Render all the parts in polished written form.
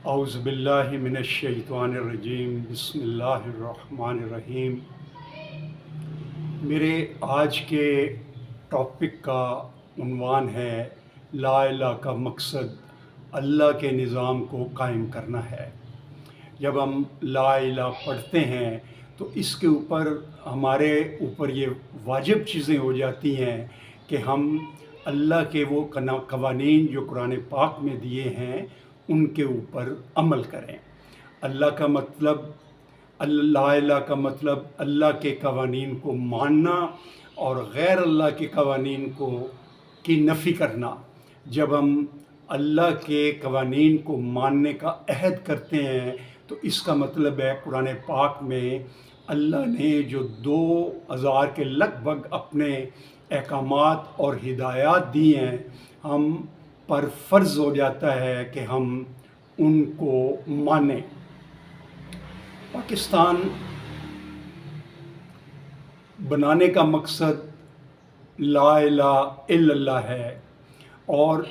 اعوذ باللہ من الشیطان الرجیم، بسم اللہ الرحمن الرحیم۔ میرے آج کے ٹاپک کا عنوان ہے لا الہ کا مقصد اللہ کے نظام کو قائم کرنا ہے۔ جب ہم لا الہ پڑھتے ہیں تو اس کے اوپر ہمارے اوپر یہ واجب چیزیں ہو جاتی ہیں کہ ہم اللہ کے وہ قوانین جو قرآن پاک میں دیے ہیں ان کے اوپر عمل کریں۔ اللہ کا مطلب لا الہ کا مطلب اللہ کے قوانین کو ماننا اور غیر اللہ کے قوانین کی نفی کرنا۔ جب ہم اللہ کے قوانین کو ماننے کا عہد کرتے ہیں تو اس کا مطلب ہے قرآن پاک میں اللہ نے جو 2000 کے لگ بھگ اپنے احکامات اور ہدایات دی ہیں، ہم پر فرض ہو جاتا ہے کہ ہم ان کو مانیں۔ پاکستان بنانے کا مقصد لا الہ الا اللہ ہے، اور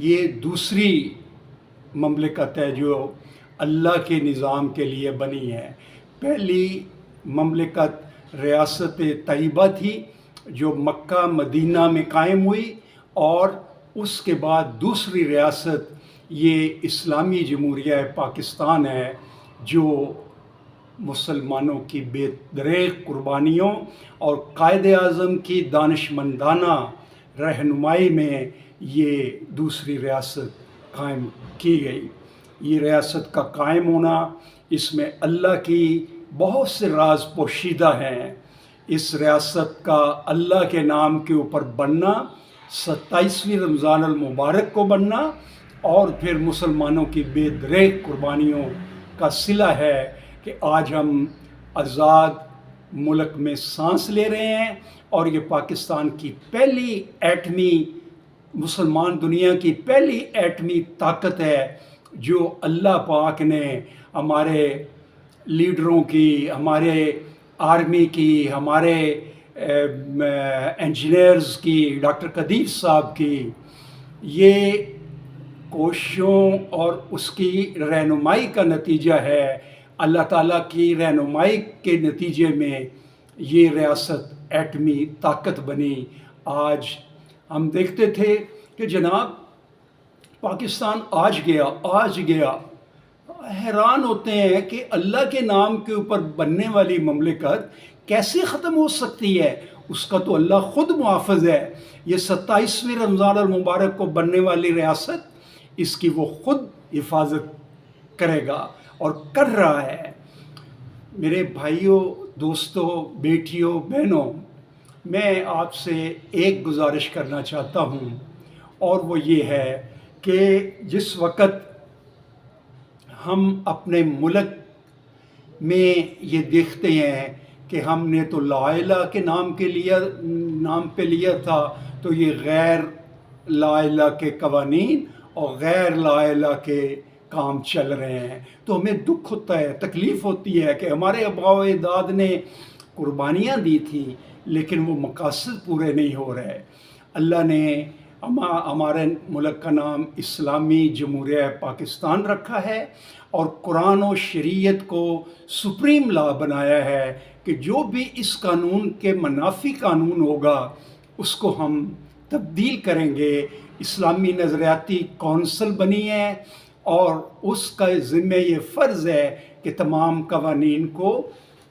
یہ دوسری مملکت ہے جو اللہ کے نظام کے لیے بنی ہے۔ پہلی مملکت ریاست طیبہ تھی جو مکہ مدینہ میں قائم ہوئی، اور اس کے بعد دوسری ریاست یہ اسلامی جمہوریہ پاکستان ہے جو مسلمانوں کی بے دریغ قربانیوں اور قائد اعظم کی دانشمندانہ رہنمائی میں یہ دوسری ریاست قائم کی گئی۔ یہ ریاست کا قائم ہونا، اس میں اللہ کی بہت سے راز پوشیدہ ہیں۔ اس ریاست کا اللہ کے نام کے اوپر بننا، 27ویں رمضان المبارک کو بننا، اور پھر مسلمانوں کی بے دریغ قربانیوں کا صلہ ہے کہ آج ہم آزاد ملک میں سانس لے رہے ہیں، اور یہ پاکستان کی پہلی ایٹمی مسلمان دنیا کی پہلی ایٹمی طاقت ہے جو اللہ پاک نے ہمارے لیڈروں کی، ہمارے آرمی کی، ہمارے انجینئرز کی، ڈاکٹر قدیر صاحب کی یہ کوششوں اور اس کی رہنمائی کا نتیجہ ہے۔ اللہ تعالیٰ کی رہنمائی کے نتیجے میں یہ ریاست ایٹمی طاقت بنی۔ آج ہم دیکھتے تھے کہ جناب پاکستان آج گیا، حیران ہوتے ہیں کہ اللہ کے نام کے اوپر بننے والی مملکت کیسے ختم ہو سکتی ہے؟ اس کا تو اللہ خود محافظ ہے۔ یہ 27ویں رمضان المبارک کو بننے والی ریاست، اس کی وہ خود حفاظت کرے گا اور کر رہا ہے۔ میرے بھائیوں، دوستوں، بیٹیوں، بہنوں، میں آپ سے ایک گزارش کرنا چاہتا ہوں، اور وہ یہ ہے کہ جس وقت ہم اپنے ملک میں یہ دیکھتے ہیں کہ ہم نے تو لا الہ کے نام پہ لیا تھا، تو یہ غیر لا الہ کے قوانین اور غیر لا الہ کے کام چل رہے ہیں، تو ہمیں دکھ ہوتا ہے، تکلیف ہوتی ہے کہ ہمارے آباء و اجداد نے قربانیاں دی تھیں لیکن وہ مقاصد پورے نہیں ہو رہے۔ اللہ نے ہمارے ملک کا نام اسلامی جمہوریہ پاکستان رکھا ہے، اور قرآن و شریعت کو سپریم لا بنایا ہے کہ جو بھی اس قانون کے منافی قانون ہوگا اس کو ہم تبدیل کریں گے۔ اسلامی نظریاتی کونسل بنی ہے، اور اس کا ذمہ یہ فرض ہے کہ تمام قوانین کو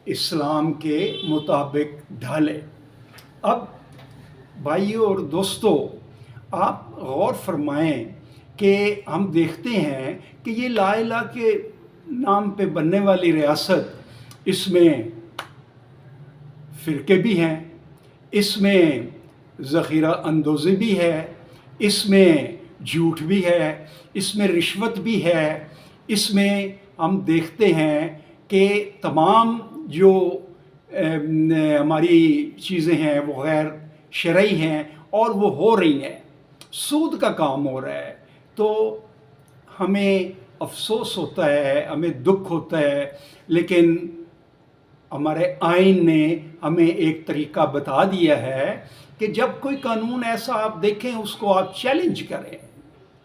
اسلام کے مطابق ڈھالے۔ اب بھائیوں اور دوستوں، آپ غور فرمائیں کہ ہم دیکھتے ہیں کہ یہ لا الہ کے نام پہ بننے والی ریاست، اس میں فرقے بھی ہیں، اس میں ذخیرہ اندوزی بھی ہے، اس میں جھوٹ بھی ہے، اس میں رشوت بھی ہے، اس میں ہم دیکھتے ہیں کہ تمام جو ہماری چیزیں ہیں وہ غیر شرعی ہیں اور وہ ہو رہی ہیں، سود کا کام ہو رہا ہے۔ تو ہمیں افسوس ہوتا ہے، ہمیں دکھ ہوتا ہے، لیکن ہمارے آئین نے ہمیں ایک طریقہ بتا دیا ہے کہ جب کوئی قانون ایسا آپ دیکھیں اس کو آپ چیلنج کریں،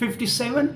57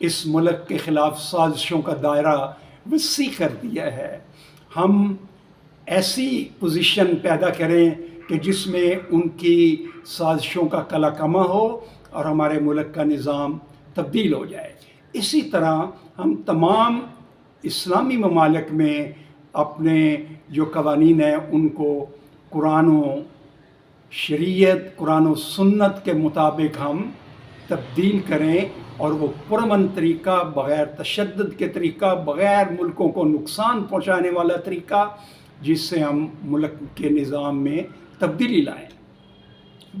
اس ملک کے خلاف سازشوں کا دائرہ وسیع کر دیا ہے۔ ہم ایسی پوزیشن پیدا کریں کہ جس میں ان کی سازشوں کا کلا کما ہو اور ہمارے ملک کا نظام تبدیل ہو جائے۔ اسی طرح ہم تمام اسلامی ممالک میں اپنے جو قوانین ہیں ان کو قرآن و شریعت، قرآن و سنت کے مطابق ہم تبدیل کریں، اور وہ پرامن طریقہ، بغیر تشدد کے طریقہ، بغیر ملکوں کو نقصان پہنچانے والا طریقہ، جس سے ہم ملک کے نظام میں تبدیلی لائیں۔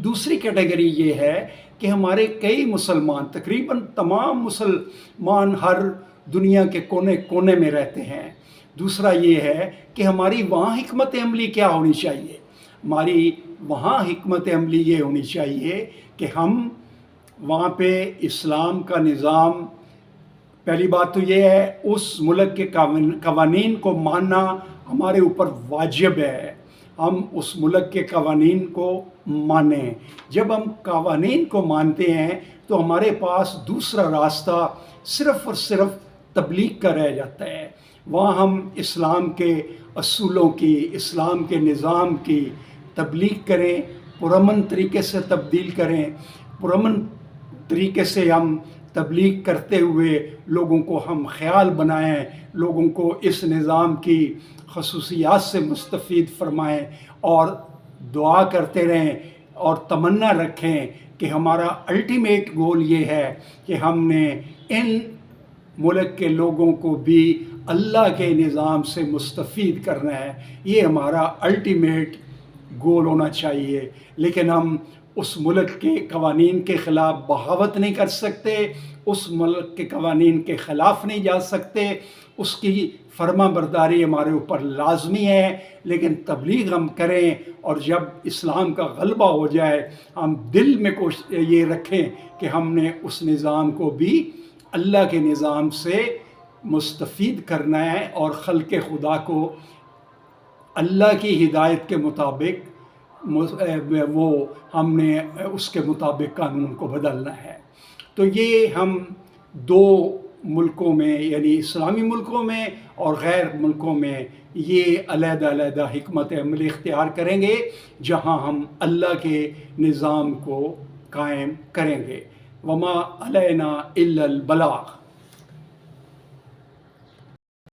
دوسری کیٹیگری یہ ہے کہ ہمارے کئی مسلمان، تقریباً تمام مسلمان ہر دنیا کے کونے کونے میں رہتے ہیں۔ دوسرا یہ ہے کہ ہماری وہاں حکمت عملی کیا ہونی چاہیے۔ ہماری وہاں حکمت عملی یہ ہونی چاہیے کہ ہم وہاں پہ اسلام کا نظام، پہلی بات تو یہ ہے اس ملک کے قوانین کو ماننا ہمارے اوپر واجب ہے۔ ہم اس ملک کے قوانین کو مانیں۔ جب ہم قوانین کو مانتے ہیں تو ہمارے پاس دوسرا راستہ صرف اور صرف تبلیغ کا رہ جاتا ہے۔ وہاں ہم اسلام کے اصولوں کی، اسلام کے نظام کی تبلیغ کریں، پرامن طریقے سے تبدیل کریں، پرامن طریقے سے ہم تبلیغ کرتے ہوئے لوگوں کو ہم خیال بنائیں، لوگوں کو اس نظام کی خصوصیات سے مستفید فرمائیں، اور دعا کرتے رہیں اور تمنا رکھیں کہ ہمارا الٹیمیٹ گول یہ ہے کہ ہم نے ان ملک کے لوگوں کو بھی اللہ کے نظام سے مستفید کرنا ہے۔ یہ ہمارا الٹیمیٹ گول ہونا چاہیے۔ لیکن ہم اس ملک کے قوانین کے خلاف بغاوت نہیں کر سکتے، اس ملک کے قوانین کے خلاف نہیں جا سکتے، اس کی فرما برداری ہمارے اوپر لازمی ہے، لیکن تبلیغ ہم کریں، اور جب اسلام کا غلبہ ہو جائے ہم دل میں یہ رکھیں کہ ہم نے اس نظام کو بھی اللہ کے نظام سے مستفید کرنا ہے، اور خلق خدا کو اللہ کی ہدایت کے مطابق وہ ہم نے اس کے مطابق قانون کو بدلنا ہے۔ تو یہ ہم دو ملکوں میں، یعنی اسلامی ملکوں میں اور غیر ملکوں میں، یہ علیحدہ علیحدہ حکمت عملی اختیار کریں گے جہاں ہم اللہ کے نظام کو قائم کریں گے۔ وما علینا الا البلاغ۔